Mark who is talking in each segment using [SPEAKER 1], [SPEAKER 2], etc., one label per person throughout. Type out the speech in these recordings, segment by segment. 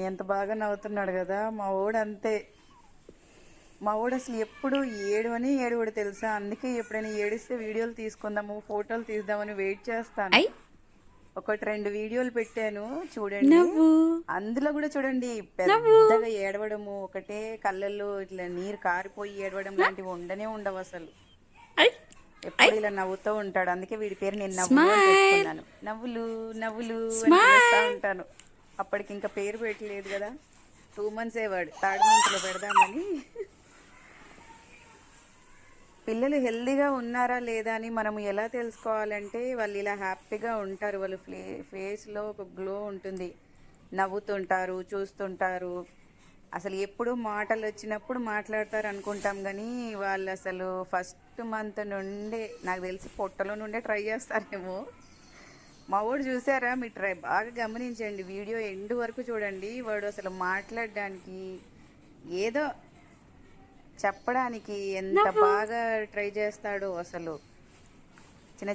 [SPEAKER 1] ఎంత బాగా నవ్వుతున్నాడు కదా మా వాడు. అంతే, మా వాడు అసలు ఎప్పుడు ఏడువడు తెలుసా. అందుకే ఎప్పుడైనా ఏడిస్తే వీడియోలు తీసుకుందాము, ఫోటోలు తీద్దామని వెయిట్ చేస్తాను. ఒకటి 2 వీడియోలు పెట్టాను చూడండి. అందులో కూడా చూడండి పెద్దగా ఏడవడము, ఒకటే కళ్ళల్లో ఇట్లా నీరు కారిపోయి ఏడవడం లాంటివి ఉండవు అసలు. ఎప్పుడు ఇలా నవ్వుతూ ఉంటాడు. అందుకే వీడి పేరు నేను నవ్వులు అని పెట్టుకున్నాను. నవ్వులు నవ్వులు అని పిలుస్తూ ఉంటాను. అప్పటికి ఇంకా పేరు పెట్టలేదు కదా, 2 months వాడు. 3rd monthలో పెడదామని. పిల్లలు హెల్దీగా ఉన్నారా లేదా అని మనం ఎలా తెలుసుకోవాలంటే, వాళ్ళు ఇలా హ్యాపీగా ఉంటారు, వాళ్ళు ఫేస్లో ఒక గ్లో ఉంటుంది, నవ్వుతుంటారు, చూస్తుంటారు. అసలు ఎప్పుడు మాటలు వచ్చినప్పుడు మాట్లాడతారు అనుకుంటాం, కానీ వాళ్ళు అసలు ఫస్ట్ మంత్ నుండే నాకు తెలిసి పొట్టలో నుండే ట్రై చేస్తారేమో. మా వాడు చూసారా, మీరు బాగా గమనించండి, వీడియో ఎండ్ వరకు చూడండి. వాడు అసలు మాట్లాడడానికి, ఏదో చెప్పడానికి ఎంత బాగా ట్రై చేస్తాడో అసలు. చిన్న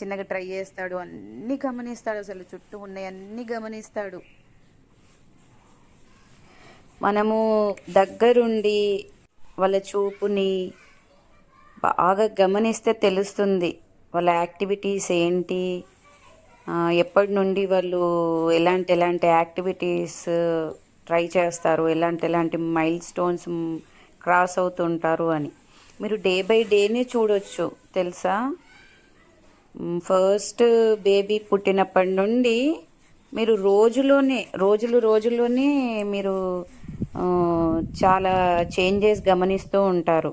[SPEAKER 1] చిన్నగా ట్రై చేస్తాడు, అన్నీ గమనిస్తాడు, అసలు చుట్టూ ఉన్నాయి అన్నీ గమనిస్తాడు. మనము దగ్గరుండి వాళ్ళ చూపుని బాగా గమనిస్తే తెలుస్తుంది వాళ్ళ యాక్టివిటీస్ ఏంటి, ఎప్పటి నుండి వాళ్ళు ఎలాంటి యాక్టివిటీస్ ట్రై చేస్తారు, ఎలాంటి మైల్ స్టోన్స్ క్రాస్ అవుతుంటారు అని. మీరు డే బై డేనే చూడొచ్చు తెలుసా. ఫస్ట్ బేబీ పుట్టినప్పటి నుండి మీరు రోజుల్లోనే మీరు చాలా చేంజెస్ గమనిస్తూ ఉంటారు.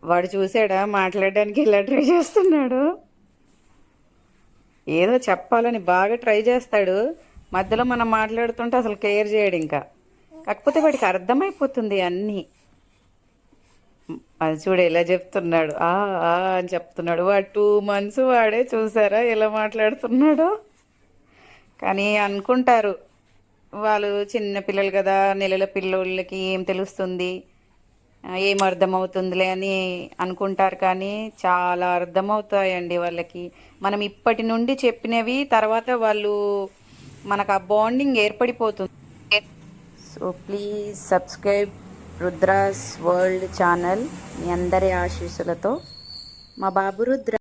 [SPEAKER 1] వాడు చూసాడా మాట్లాడడానికి ఎలా ట్రై చేస్తున్నాడు. ఏదో చెప్పాలని బాగా ట్రై చేస్తాడు, మధ్యలో మనం మాట్లాడుతుంటే అసలు కేర్ చేయడు ఇంకా. కాకపోతే వాడికి అర్థమైపోతుంది అన్నీ. అది చూడు ఎలా చెప్తున్నాడు, అని చెప్తున్నాడు. వాడు 2 months వాడే, చూసారా ఎలా మాట్లాడుతున్నాడో. కానీ అనుకుంటారు వాళ్ళు చిన్న పిల్లలు కదా, నెలల పిల్లోళ్ళకి ఏం తెలుస్తుంది, ఏం అర్థమవుతుందిలే అని అనుకుంటారు, కానీ చాలా అర్థమవుతాయండి వాళ్ళకి. మనం ఇప్పటి నుండి చెప్పినవి తర్వాత వాళ్ళు మనకు ఆ బాండింగ్ ఏర్పడిపోతుంది. So please subscribe Rudra's world channel. మీ అందరి ఆశీస్సులతో మా బాబు రుద్ర.